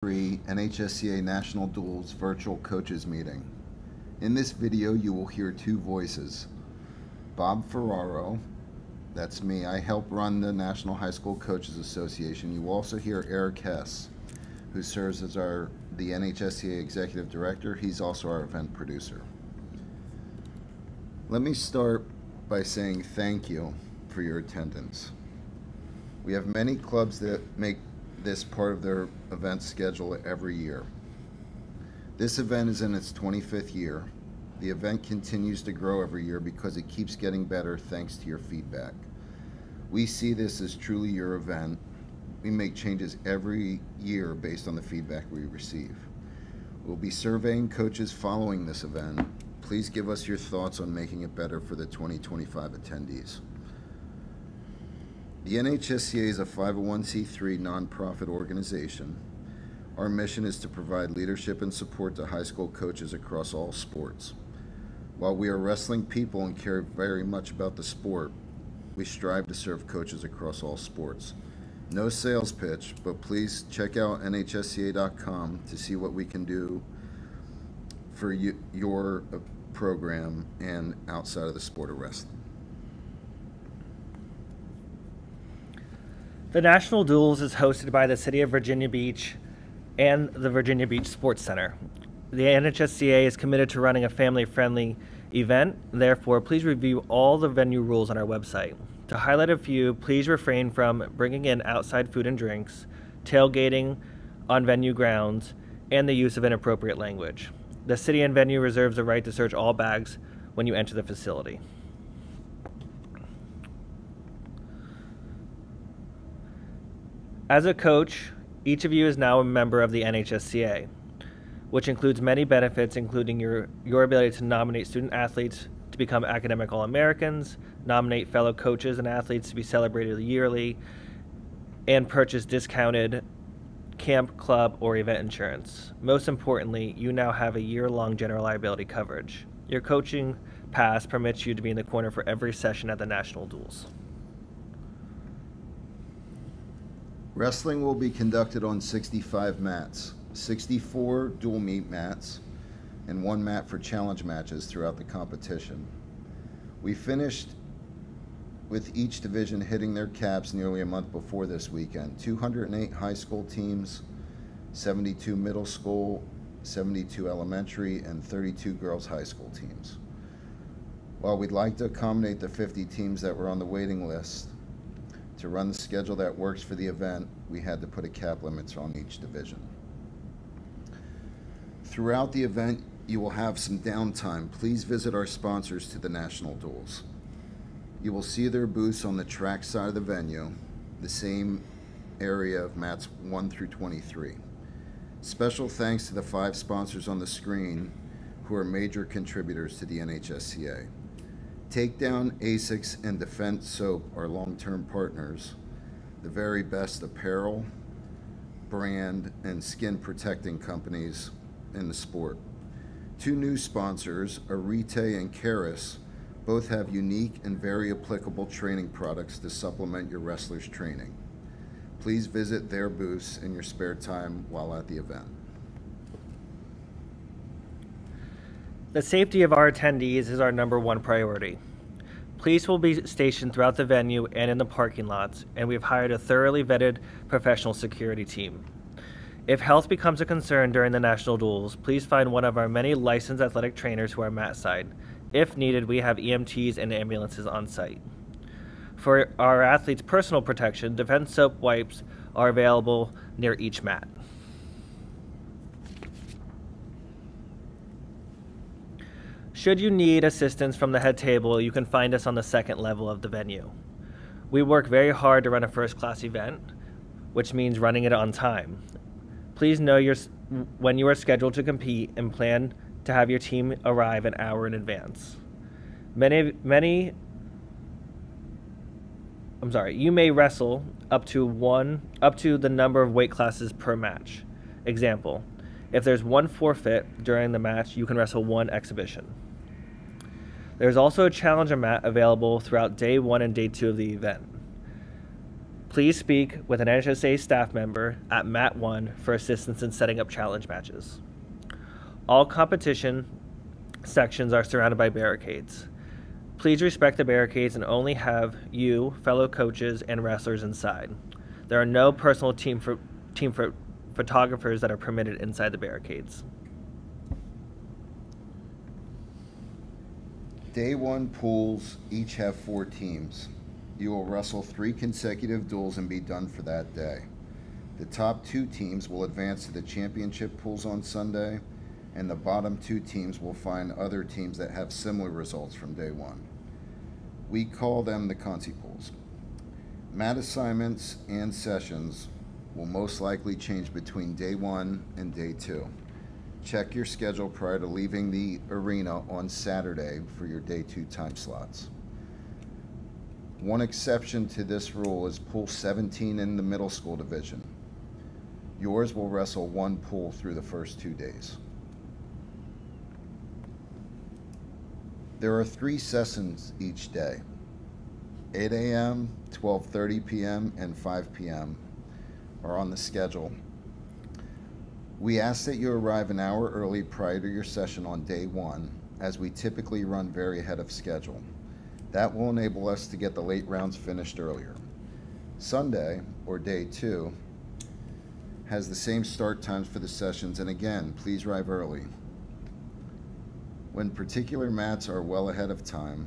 NHSCA National Duels Virtual Coaches Meeting. In this video, you will hear two voices. Bob Ferraro, that's me. I help run the National High School Coaches Association. You will also hear Eric Hess, who serves as the NHSCA Executive Director. He's also our event producer. Let me start by saying thank you for your attendance. We have many clubs that make this part of their event schedule every year. This event is in its 25th year. The event continues to grow every year because it keeps getting better thanks to your feedback. We see this as truly your event. We make changes every year based on the feedback we receive. We'll be surveying coaches following this event. Please give us your thoughts on making it better for the 2025 attendees. The NHSCA is a 501c3 nonprofit organization. Our mission is to provide leadership and support to high school coaches across all sports. While we are wrestling people and care very much about the sport, we strive to serve coaches across all sports. No sales pitch, but please check out nhsca.com to see what we can do for your program and outside of the sport of wrestling. The National Duels is hosted by the City of Virginia Beach and the Virginia Beach Sports Center. The NHSCA is committed to running a family-friendly event. Therefore, please review all the venue rules on our website. To highlight a few, please refrain from bringing in outside food and drinks, tailgating on venue grounds, and the use of inappropriate language. The city and venue reserves the right to search all bags when you enter the facility. As a coach, each of you is now a member of the NHSCA, which includes many benefits, including your ability to nominate student athletes to become academic All-Americans, nominate fellow coaches and athletes to be celebrated yearly, and purchase discounted camp, club, or event insurance. Most importantly, you now have a year-long general liability coverage. Your coaching pass permits you to be in the corner for every session at the National Duels. Wrestling will be conducted on 65 mats, 64 dual meet mats, and 1 mat for challenge matches throughout the competition. We finished with each division hitting their caps nearly a month before this weekend. 208 high school teams, 72 middle school, 72 elementary, and 32 girls high school teams. While we'd like to accommodate the 50 teams that were on the waiting list, to run the schedule that works for the event, we had to put a cap limit on each division. Throughout the event, you will have some downtime. Please visit our sponsors to the National Duels. You will see their booths on the track side of the venue, the same area of mats 1 through 23. Special thanks to the 5 sponsors on the screen who are major contributors to the NHSCA. Takedown, ASICS, and Defense Soap are long-term partners, the very best apparel, brand, and skin protecting companies in the sport. 2 new sponsors, Arete and Karis, both have unique and very applicable training products to supplement your wrestlers' training. Please visit their booths in your spare time while at the event. The safety of our attendees is our #1 priority. Police will be stationed throughout the venue and in the parking lots, and we've hired a thoroughly vetted professional security team. If health becomes a concern during the National Duels, please find one of our many licensed athletic trainers who are mat side. If needed, we have EMTs and ambulances on site. For our athletes' personal protection, Defense Soap wipes are available near each mat. Should you need assistance from the head table, you can find us on the 2nd level of the venue. We work very hard to run a first-class event, which means running it on time. Please know when you are scheduled to compete and plan to have your team arrive an hour in advance. You may wrestle up to the number of weight classes per match. Example, if there's 1 forfeit during the match, you can wrestle 1 exhibition. There's also a challenger mat available throughout day 1 and day 2 of the event. Please speak with an NHSA staff member at Mat 1 for assistance in setting up challenge matches. All competition sections are surrounded by barricades. Please respect the barricades and only have you, fellow coaches, and wrestlers inside. There are no personal team photographers that are permitted inside the barricades. Day 1 pools each have 4 teams. You will wrestle 3 consecutive duels and be done for that day. The top 2 teams will advance to the championship pools on Sunday, and the bottom 2 teams will find other teams that have similar results from day 1. We call them the Conti pools. Mat assignments and sessions will most likely change between day 1 and day 2. Check your schedule prior to leaving the arena on Saturday for your day 2 time slots. One exception to this rule is pool 17 in the middle school division. Yours will wrestle 1 pool through the first 2 days. There are 3 sessions each day. 8 a.m., 12:30 p.m., and 5 p.m. are on the schedule. We ask that you arrive an hour early prior to your session on day 1, as we typically run very ahead of schedule. That will enable us to get the late rounds finished earlier. Sunday, or day 2, has the same start times for the sessions, and again, please arrive early. When particular mats are well ahead of time,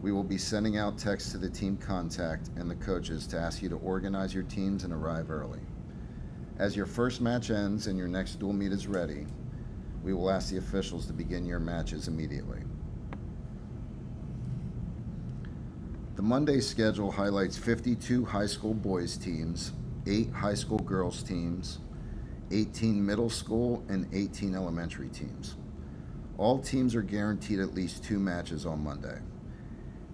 we will be sending out texts to the team contact and the coaches to ask you to organize your teams and arrive early. As your first match ends and your next dual meet is ready, we will ask the officials to begin your matches immediately. The Monday schedule highlights 52 high school boys teams, 8 high school girls teams, 18 middle school, and 18 elementary teams. All teams are guaranteed at least 2 matches on Monday.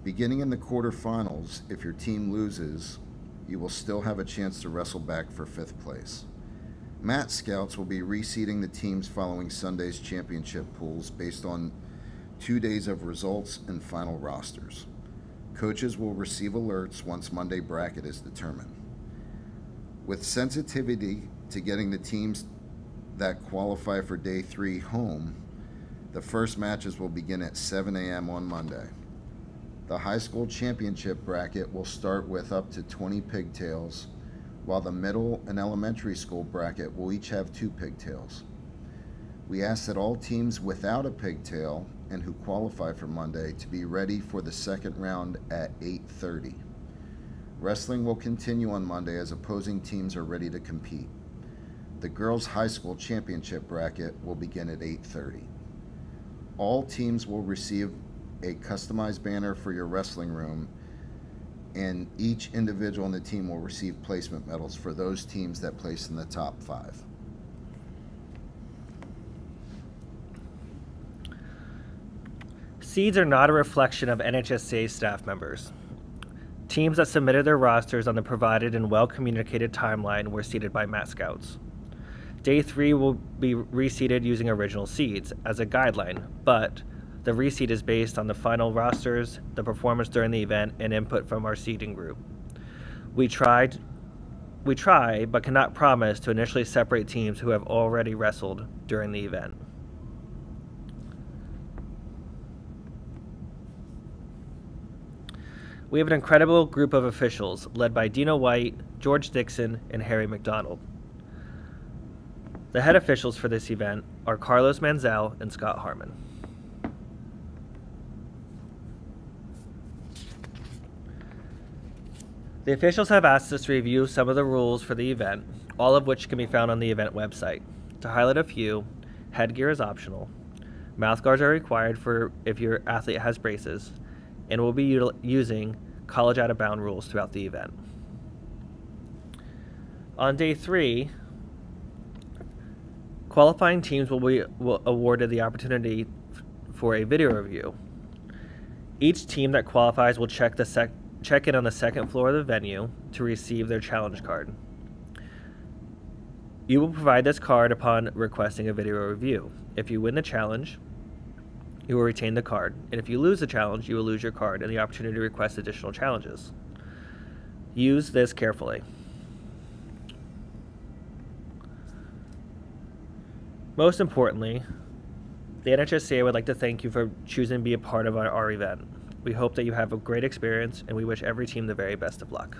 Beginning in the quarterfinals, if your team loses, you will still have a chance to wrestle back for 5th place. Mat Scouts will be reseeding the teams following Sunday's championship pools based on 2 days of results and final rosters. Coaches will receive alerts once Monday bracket is determined. With sensitivity to getting the teams that qualify for day 3 home, the first matches will begin at 7 a.m. on Monday. The high school championship bracket will start with up to 20 pigtails, while the middle and elementary school bracket will each have 2 pigtails. We ask that all teams without a pigtail and who qualify for Monday to be ready for the second round at 8:30. Wrestling will continue on Monday as opposing teams are ready to compete. The girls' high school championship bracket will begin at 8:30. All teams will receive a customized banner for your wrestling room, and each individual on the team will receive placement medals for those teams that place in the top 5. Seeds are not a reflection of NHSCA staff members. Teams that submitted their rosters on the provided and well-communicated timeline were seeded by Mat Scouts. Day 3 will be reseeded using original seeds as a guideline, but the reseed is based on the final rosters, the performance during the event, and input from our seeding group. We try, but cannot promise to initially separate teams who have already wrestled during the event. We have an incredible group of officials led by Dino White, George Dixon, and Harry McDonald. The head officials for this event are Carlos Manzel and Scott Harmon. The officials have asked us to review some of the rules for the event, all of which can be found on the event website. To highlight a few, headgear is optional, mouth guards are required for if your athlete has braces, and we'll be using college out-of-bound rules throughout the event. On day 3, qualifying teams will be awarded the opportunity for a video review. Each team that qualifies will check in on the second floor of the venue to receive their challenge card. You will provide this card upon requesting a video review. If you win the challenge, you will retain the card, and if you lose the challenge, you will lose your card and the opportunity to request additional challenges. Use this carefully. Most importantly, the NHSCA would like to thank you for choosing to be a part of our event. We hope that you have a great experience, and we wish every team the very best of luck.